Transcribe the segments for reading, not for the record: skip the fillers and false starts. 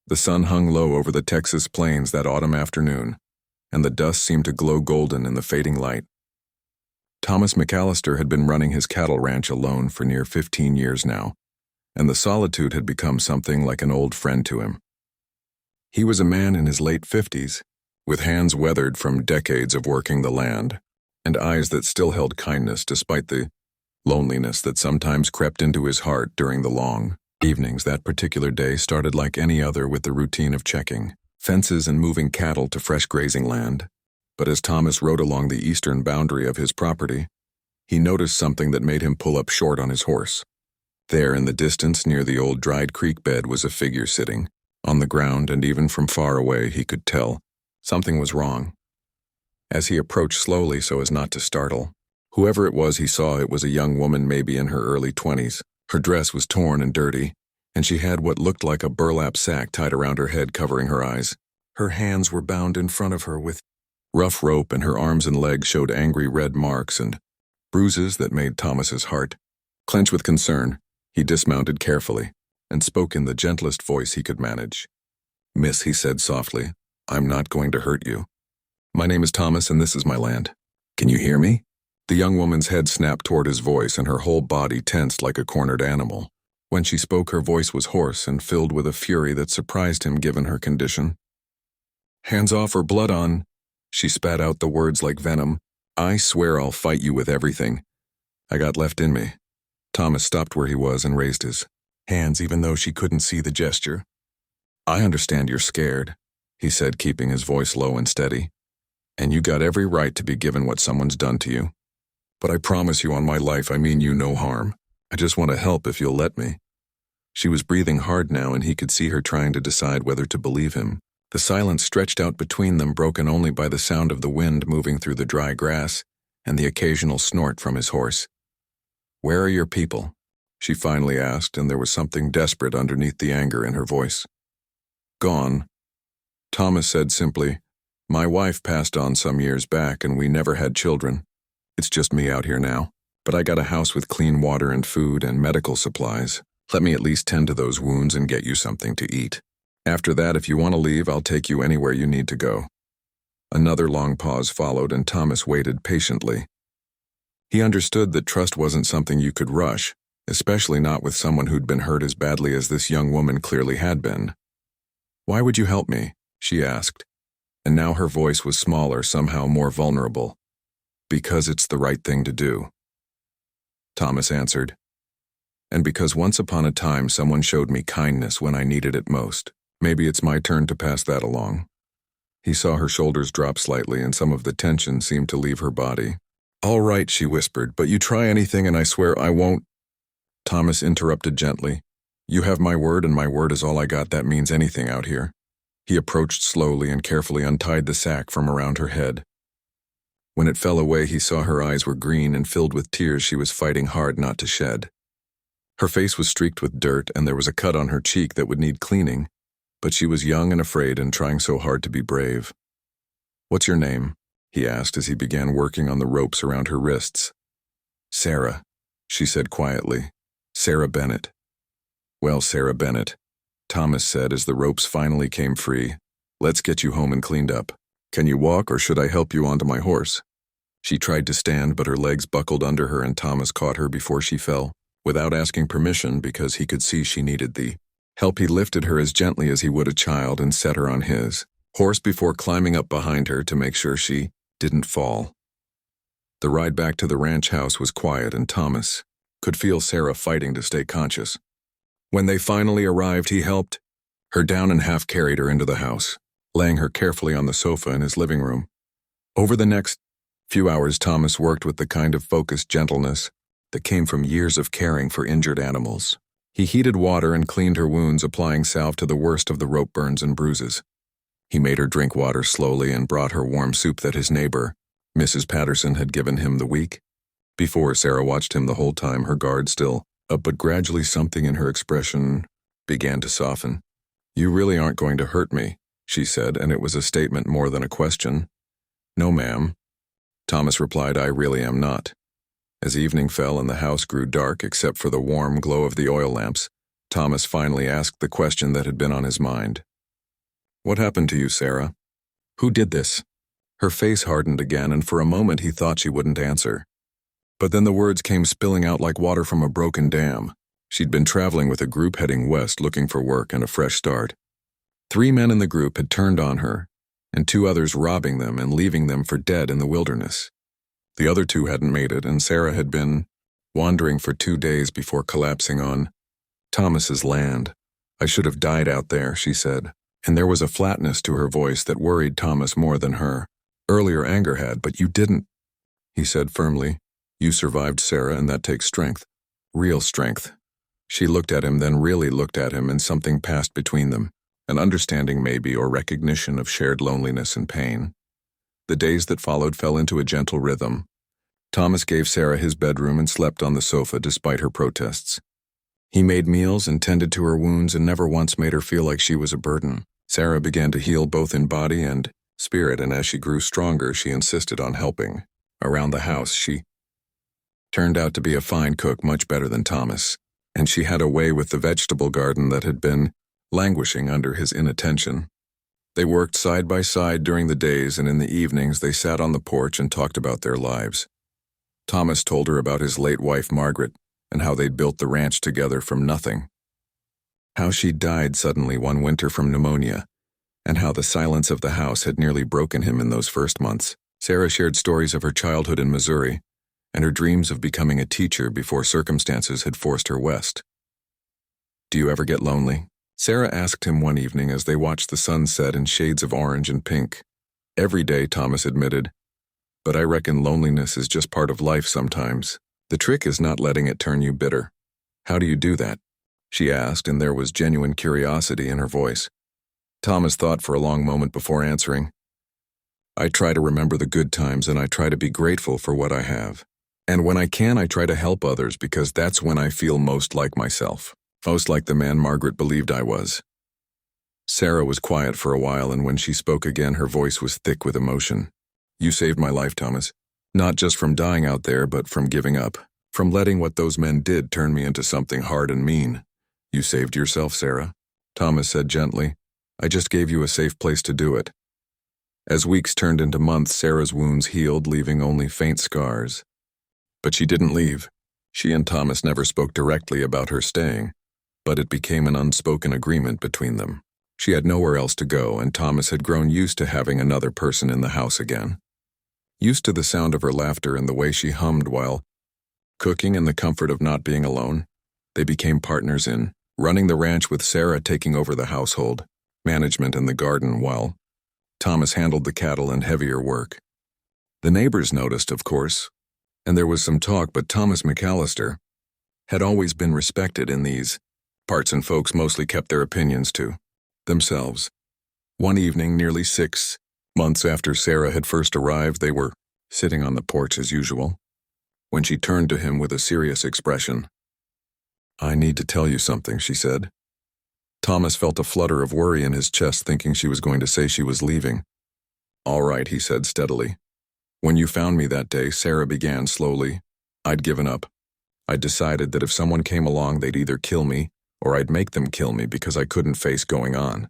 The sun hung low over the Texas plains that autumn afternoon, and the dust seemed to glow golden in the fading light. Thomas McAllister had been running his cattle ranch alone for near 15 years now, and the solitude had become something like an old friend to him. He was a man in his late 50s, with hands weathered from decades of working the land, and eyes that still held kindness despite the loneliness that sometimes crept into his heart during the long evenings. That particular day started like any other with the routine of checking fences and moving cattle to fresh grazing land. But as Thomas rode along the eastern boundary of his property, he noticed something that made him pull up short on his horse. There in the distance near the old dried creek bed was a figure sitting on the ground, and even from far away he could tell something was wrong. As he approached slowly so as not to startle whoever it was, he saw it was a young woman, maybe in her early 20s. Her dress was torn and dirty, and she had what looked like a burlap sack tied around her head, covering her eyes. Her hands were bound in front of her with rough rope, and her arms and legs showed angry red marks and bruises that made Thomas's heart clench with concern. He dismounted carefully and spoke in the gentlest voice he could manage. "Miss," he said softly, "I'm not going to hurt you. My name is Thomas, and this is my land. Can you hear me?" The young woman's head snapped toward his voice, and her whole body tensed like a cornered animal. When she spoke, her voice was hoarse and filled with a fury that surprised him given her condition. "Hands off or blood on." She spat out the words like venom. "I swear I'll fight you with everything I got left in me." Thomas stopped where he was and raised his hands, even though she couldn't see the gesture. "I understand you're scared," he said, keeping his voice low and steady. "And you got every right to be given what someone's done to you. But I promise you on my life I mean you no harm. I just want to help if you'll let me." She was breathing hard now, and he could see her trying to decide whether to believe him. The silence stretched out between them, broken only by the sound of the wind moving through the dry grass and the occasional snort from his horse. "Where are your people?" she finally asked, and there was something desperate underneath the anger in her voice. "Gone," Thomas said simply. "My wife passed on some years back, and we never had children. It's just me out here now. But I got a house with clean water and food and medical supplies. Let me at least tend to those wounds and get you something to eat. After that, if you want to leave, I'll take you anywhere you need to go." Another long pause followed, and Thomas waited patiently. He understood that trust wasn't something you could rush, especially not with someone who'd been hurt as badly as this young woman clearly had been. "Why would you help me?" she asked, and now her voice was smaller, somehow more vulnerable. "Because it's the right thing to do," Thomas answered. "And because once upon a time someone showed me kindness when I needed it most. Maybe it's my turn to pass that along." He saw her shoulders drop slightly, and some of the tension seemed to leave her body. "All right," she whispered, "but you try anything and I swear I won't." Thomas interrupted gently. "You have my word, and my word is all I got that means anything out here." He approached slowly and carefully untied the sack from around her head. When it fell away, he saw her eyes were green and filled with tears she was fighting hard not to shed. Her face was streaked with dirt, and there was a cut on her cheek that would need cleaning, but she was young and afraid and trying so hard to be brave. "What's your name?" he asked as he began working on the ropes around her wrists. "Sarah," she said quietly. "Sarah Bennett." "Well, Sarah Bennett," Thomas said as the ropes finally came free, "let's get you home and cleaned up. Can you walk, or should I help you onto my horse?" She tried to stand, but her legs buckled under her, and Thomas caught her before she fell. Without asking permission, because he could see she needed the help, he lifted her as gently as he would a child and set her on his horse before climbing up behind her to make sure she didn't fall. The ride back to the ranch house was quiet, and Thomas could feel Sarah fighting to stay conscious. When they finally arrived, he helped her down and half carried her into the house, laying her carefully on the sofa in his living room. Over the next few hours, Thomas worked with the kind of focused gentleness that came from years of caring for injured animals. He heated water and cleaned her wounds, applying salve to the worst of the rope burns and bruises. He made her drink water slowly and brought her warm soup that his neighbor, Mrs. Patterson, had given him the week before. Sarah watched him the whole time, her guard still up, but gradually something in her expression began to soften. "You really aren't going to hurt me," she said, and it was a statement more than a question. "No, ma'am," Thomas replied, "I really am not." As evening fell and the house grew dark except for the warm glow of the oil lamps, Thomas finally asked the question that had been on his mind. What happened to you, Sarah? Who did this? Her face hardened again, and for a moment he thought she wouldn't answer. But then the words came spilling out like water from a broken dam. She'd been traveling with a group heading west looking for work and a fresh start. 3 men in the group had turned on her, and 2 others robbing them and leaving them for dead in the wilderness. The other 2 hadn't made it, and Sarah had been wandering for 2 days before collapsing on Thomas's land. I should have died out there, she said, and there was a flatness to her voice that worried Thomas more than her. Earlier anger had, but you didn't, he said firmly. You survived, Sarah, and that takes strength. Real strength. She looked at him, then really looked at him, and something passed between them. An understanding maybe, or recognition of shared loneliness and pain. The days that followed fell into a gentle rhythm. Thomas gave Sarah his bedroom and slept on the sofa despite her protests. He made meals and tended to her wounds and never once made her feel like she was a burden. Sarah began to heal both in body and spirit, and as she grew stronger, she insisted on helping. Around the house, she turned out to be a fine cook, much better than Thomas, and she had a way with the vegetable garden that had been languishing under his inattention. They worked side by side during the days, and in the evenings they sat on the porch and talked about their lives. Thomas told her about his late wife, Margaret, and how they'd built the ranch together from nothing. How she died suddenly one winter from pneumonia, and how the silence of the house had nearly broken him in those first months. Sarah shared stories of her childhood in Missouri, and her dreams of becoming a teacher before circumstances had forced her west. Do you ever get lonely? Sarah asked him one evening as they watched the sun set in shades of orange and pink. Every day, Thomas admitted, but I reckon loneliness is just part of life sometimes. The trick is not letting it turn you bitter. How do you do that? She asked, and there was genuine curiosity in her voice. Thomas thought for a long moment before answering. I try to remember the good times, and I try to be grateful for what I have. And when I can, I try to help others, because that's when I feel most like myself. Most like the man Margaret believed I was. Sarah was quiet for a while, and when she spoke again, her voice was thick with emotion. You saved my life, Thomas. Not just from dying out there, but from giving up. From letting what those men did turn me into something hard and mean. You saved yourself, Sarah, Thomas said gently. I just gave you a safe place to do it. As weeks turned into months, Sarah's wounds healed, leaving only faint scars. But she didn't leave. She and Thomas never spoke directly about her staying, but it became an unspoken agreement between them. She had nowhere else to go, and Thomas had grown used to having another person in the house again. Used to the sound of her laughter and the way she hummed while cooking and the comfort of not being alone. They became partners in running the ranch, with Sarah taking over the household, management, and the garden, while Thomas handled the cattle and heavier work. The neighbors noticed, of course, and there was some talk, but Thomas McAllister had always been respected in these parts, and folks mostly kept their opinions to themselves. One evening, nearly 6 months after Sarah had first arrived, they were sitting on the porch as usual, when she turned to him with a serious expression. I need to tell you something, she said. Thomas felt a flutter of worry in his chest, thinking she was going to say she was leaving. All right, he said steadily. When you found me that day, Sarah began slowly, I'd given up. I'd decided that if someone came along, they'd either kill me or I'd make them kill me because I couldn't face going on.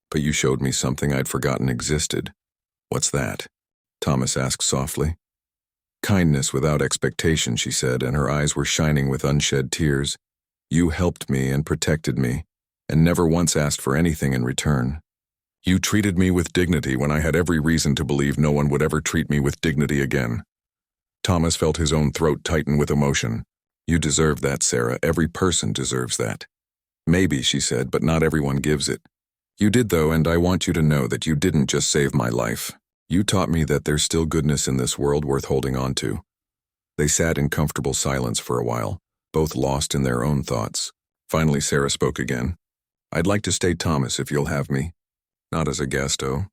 But you showed me something I'd forgotten existed. What's that? Thomas asked softly. Kindness without expectation, she said, and her eyes were shining with unshed tears. You helped me and protected me, and never once asked for anything in return. You treated me with dignity when I had every reason to believe no one would ever treat me with dignity again. Thomas felt his own throat tighten with emotion. You deserve that, Sarah. Every person deserves that. Maybe, she said, but not everyone gives it. You did, though, and I want you to know that you didn't just save my life. You taught me that there's still goodness in this world worth holding on to. They sat in comfortable silence for a while, both lost in their own thoughts. Finally, Sarah spoke again. I'd like to stay, Thomas, if you'll have me. Not as a guest, oh.